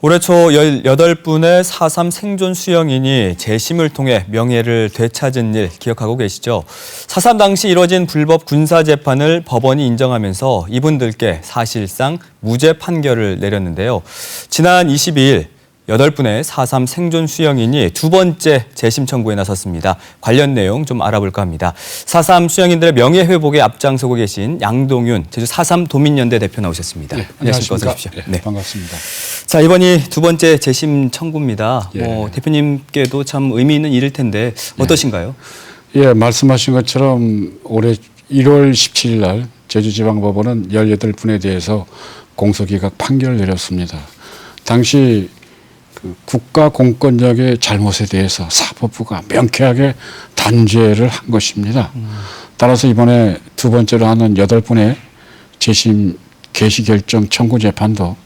올해 초 18분의 4.3 생존 수영인이 재심을 통해 명예를 되찾은 일 기억하고 계시죠? 4.3 당시 이뤄진 불법 군사재판을 법원이 인정하면서 이분들께 사실상 무죄 판결을 내렸는데요. 지난 22일 8분의 4.3 생존 수영인이 두 번째 재심 청구에 나섰습니다. 관련 내용 좀 알아볼까 합니다. 4.3 수영인들의 명예회복에 앞장서고 계신 양동윤 제주 4.3 도민연대 대표 나오셨습니다. 네, 안녕하십니까. 어서 안녕하십니까. 오십시오. 네, 반갑습니다. 자, 이번이 두 번째 재심 청구입니다. 예. 대표님께도 참 의미 있는 일일 텐데 어떠신가요? 예, 말씀하신 것처럼 올해 1월 17일 날 제주지방법원은 18분에 대해서 공소기각 판결을 내렸습니다. 당시 그 국가 공권력의 잘못에 대해서 사법부가 명쾌하게 단죄를 한 것입니다. 따라서 이번에 두 번째로 하는 8분의 재심 개시 결정 청구 재판도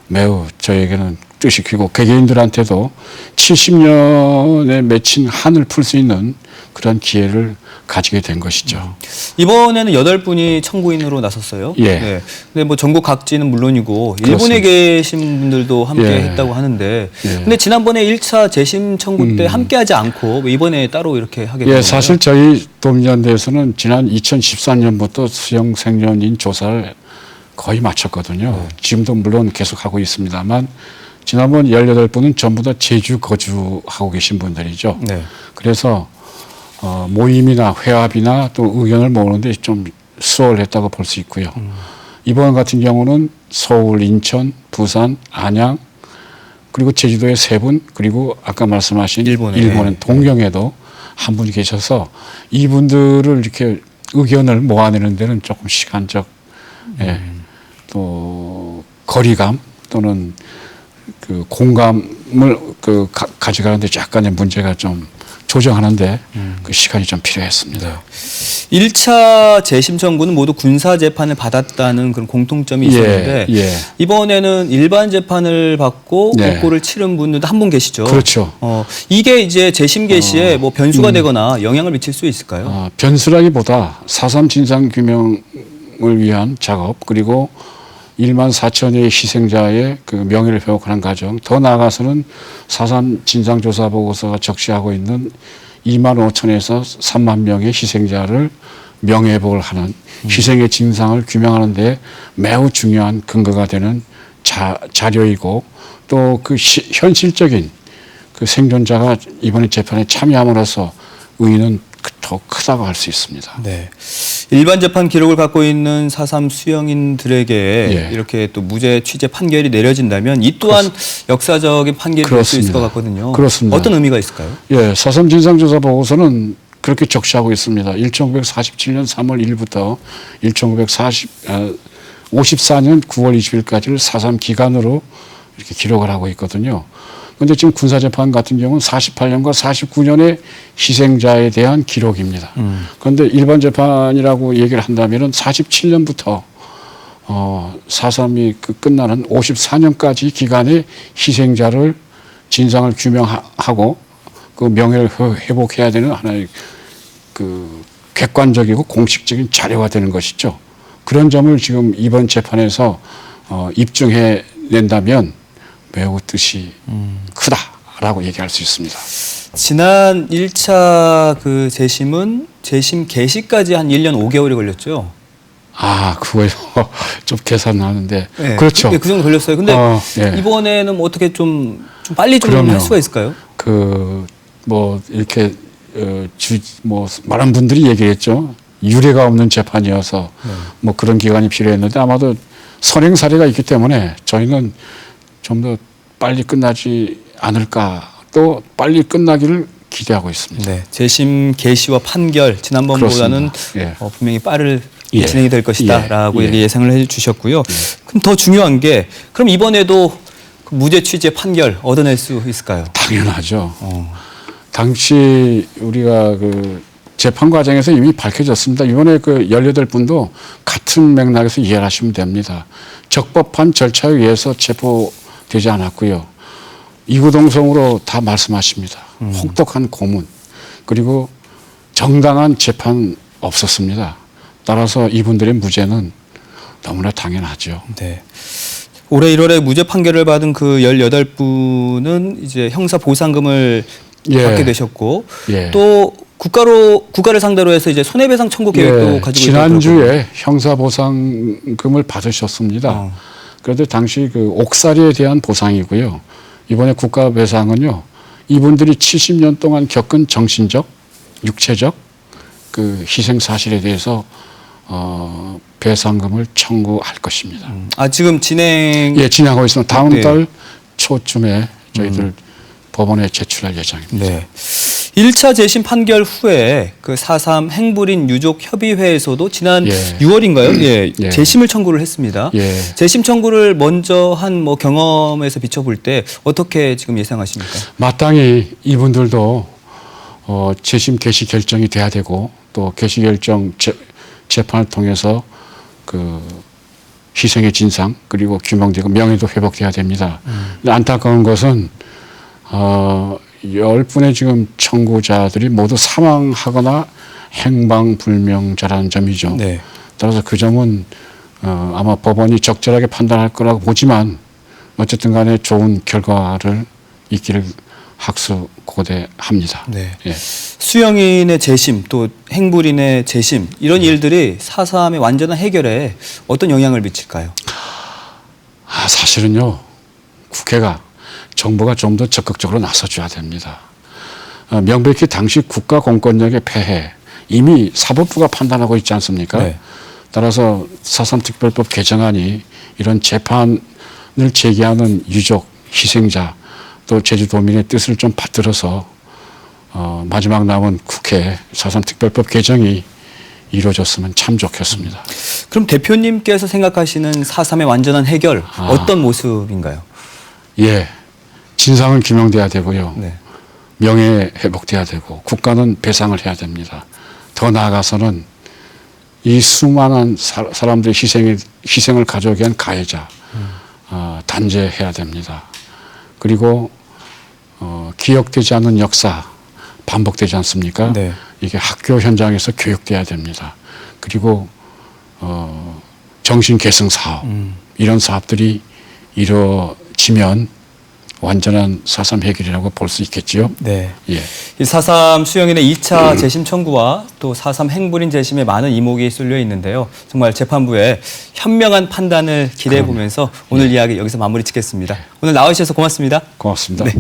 매우 저에게는 뜻이키고 개개인들한테도 70년에 맺힌 한을 풀 수 있는 그런 기회를 가지게 된 것이죠. 이번에는 8분이 청구인으로 나섰어요. 예. 네. 근데 뭐 전국 각지는 물론이고 그렇습니다. 일본에 계신 분들도 함께 예. 했다고 하는데 예. 근데 지난번에 1차 재심 청구 때 함께 하지 않고 왜 이번에 따로 이렇게 하게 된 예, 건가요? 사실 저희 도민연대에서는 지난 2014년부터 수영 생존인 조사를 거의 마쳤거든요. 지금도 물론 계속하고 있습니다만 지난번 18분은 전부 다 제주 거주하고 계신 분들이죠. 네. 그래서 모임이나 회합이나 또 의견을 모으는데 좀 수월했다고 볼 수 있고요. 이번 같은 경우는 서울, 인천, 부산, 안양 그리고 제주도에 3분 그리고 아까 말씀하신 일본의 동경에도 한 분이 계셔서 이분들을 이렇게 의견을 모아내는 데는 조금 시간적 예, 또 거리감 또는 그 공감을 가져가는데 약간의 문제가 좀 조정하는데 그 시간이 좀 필요했습니다. 1차 재심 청구는 모두 군사 재판을 받았다는 그런 공통점이 있었는데 예. 이번에는 일반 재판을 받고 복고를 치른 분들도 한 분 계시죠. 그렇죠. 이게 이제 재심 개시에 뭐 변수가 되거나 영향을 미칠 수 있을까요? 변수라기보다 4.3 진상 규명을 위한 작업 그리고 1만 4천여의 희생자의 그 명예를 회복하는 과정, 더 나아가서는 4.3 진상조사 보고서가 적시하고 있는 2만 5천에서 3만 명의 희생자를 명예회복을 하는 희생의 진상을 규명하는 데 매우 중요한 근거가 되는 자료이고 또 그 현실적인 그 생존자가 이번에 재판에 참여함으로써 의의는 더 크다고 할 수 있습니다. 네. 일반 재판 기록을 갖고 있는 4.3 수영인들에게 이렇게 또 무죄 취재 판결이 내려진다면 이 또한 역사적인 판결이 될 수 있을 것 같거든요. 그렇습니다. 어떤 의미가 있을까요? 예, 4.3 진상조사 보고서는 그렇게 적시하고 있습니다. 1947년 3월 1일부터 1954년 9월 20일까지를 4.3 기간으로 이렇게 기록을 하고 있거든요. 그런데 지금 군사재판 같은 경우는 48년과 49년의 희생자에 대한 기록입니다. 그런데 일반 재판이라고 얘기를 한다면은 47년부터 4.3이 끝나는 54년까지 기간의 희생자를 진상을 규명하고 그 명예를 회복해야 되는 하나의 그 객관적이고 공식적인 자료가 되는 것이죠. 그런 점을 지금 이번 재판에서 입증해 낸다면 매우 뜻이 크다라고 얘기할 수 있습니다. 지난 1차 그 재심은 재심 개시까지 한 1년 5개월이 걸렸죠. 그거요. 좀 계산하는데. 네. 그렇죠. 그 정도 걸렸어요. 근데 이번에는 뭐 어떻게 좀 빨리 좀 할 수가 있을까요? 뭐 이렇게 많은 분들이 얘기했죠. 유례가 없는 재판이어서 뭐 그런 기간이 필요했는데 아마도 선행 사례가 있기 때문에 저희는 좀 더 빨리 끝나지 않을까 또 빨리 끝나기를 기대하고 있습니다. 네, 재심 개시와 판결 지난번보다는 분명히 빠르게 진행이 될 것이다라고 예상을 해주셨고요. 그럼 더 중요한 게 그럼 이번에도 그 무죄 취재 판결 얻어낼 수 있을까요? 당연하죠. 당시 우리가 그 재판 과정에서 이미 밝혀졌습니다. 이번에 그 18분도 같은 맥락에서 이해하시면 됩니다. 적법한 절차에 의해서 체포되지 않았고요. 이구동성으로 다 말씀하십니다. 혹독한 고문 그리고 정당한 재판 없었습니다. 따라서 이분들의 무죄는 너무나 당연하죠. 네. 올해 1월에 무죄 판결을 받은 그 18분은 이제 형사 보상금을 예. 받게 되셨고 예. 또 국가를 상대로 해서 이제 손해배상 청구 계획도 가지고 지난주에 형사보상금을 받으셨습니다. 그런데 당시 그 옥살이에 대한 보상이고요. 이번에 국가배상은요. 이분들이 70년 동안 겪은 정신적, 육체적 그 희생 사실에 대해서 배상금을 청구할 것입니다. 지금 진행하고 있습니다. 다음 달 초쯤에 저희들 법원에 제출할 예정입니다. 네. 1차 재심 판결 후에 그 4.3 행불인 유족 협의회에서도 지난 6월인가요? 재심을 청구를 했습니다. 재심 청구를 먼저 한 뭐 경험에서 비춰볼 때 어떻게 지금 예상하십니까? 마땅히 이분들도 재심 개시 결정이 돼야 되고 또 개시 결정 재판을 통해서 그 희생의 진상 그리고 규명되고 명예도 회복돼야 됩니다. 근데 안타까운 것은 10분의 지금 청구자들이 모두 사망하거나 행방불명자라는 점이죠. 네. 따라서 그 점은 아마 법원이 적절하게 판단할 거라고 보지만 어쨌든 간에 좋은 결과를 있기를 학수고대합니다. 네. 예. 수영인의 재심 또 행불인의 재심 이런 일들이 4.3의 완전한 해결에 어떤 영향을 미칠까요? 사실은요. 국회가 정부가 좀 더 적극적으로 나서줘야 됩니다. 명백히 당시 국가 공권력의 폐해 이미 사법부가 판단하고 있지 않습니까? 네. 따라서 4.3 특별법 개정안이 이런 재판을 제기하는 유족, 희생자 또 제주도민의 뜻을 좀 받들어서 마지막 남은 국회 4.3 특별법 개정이 이루어졌으면 참 좋겠습니다. 그럼 대표님께서 생각하시는 4.3의 완전한 해결 어떤 모습인가요? 예, 진상은 규명돼야 되고요. 네. 명예 회복돼야 되고 국가는 배상을 해야 됩니다. 더 나아가서는 이 수많은 사람들의 희생을 가져오게 한 가해자 단죄해야 됩니다. 그리고 기억되지 않는 역사 반복되지 않습니까? 네. 이게 학교 현장에서 교육돼야 됩니다. 그리고 정신계승 사업 이런 사업들이 이루어지면 완전한 4.3 해결이라고 볼 수 있겠지요. 네. 예. 이 4.3 수영인의 2차 재심 청구와 또 4.3 행불인 재심에 많은 이목이 쏠려 있는데요. 정말 재판부의 현명한 판단을 기대해 보면서 오늘 이야기 여기서 마무리 짓겠습니다. 오늘 나와주셔서 고맙습니다. 고맙습니다. 네.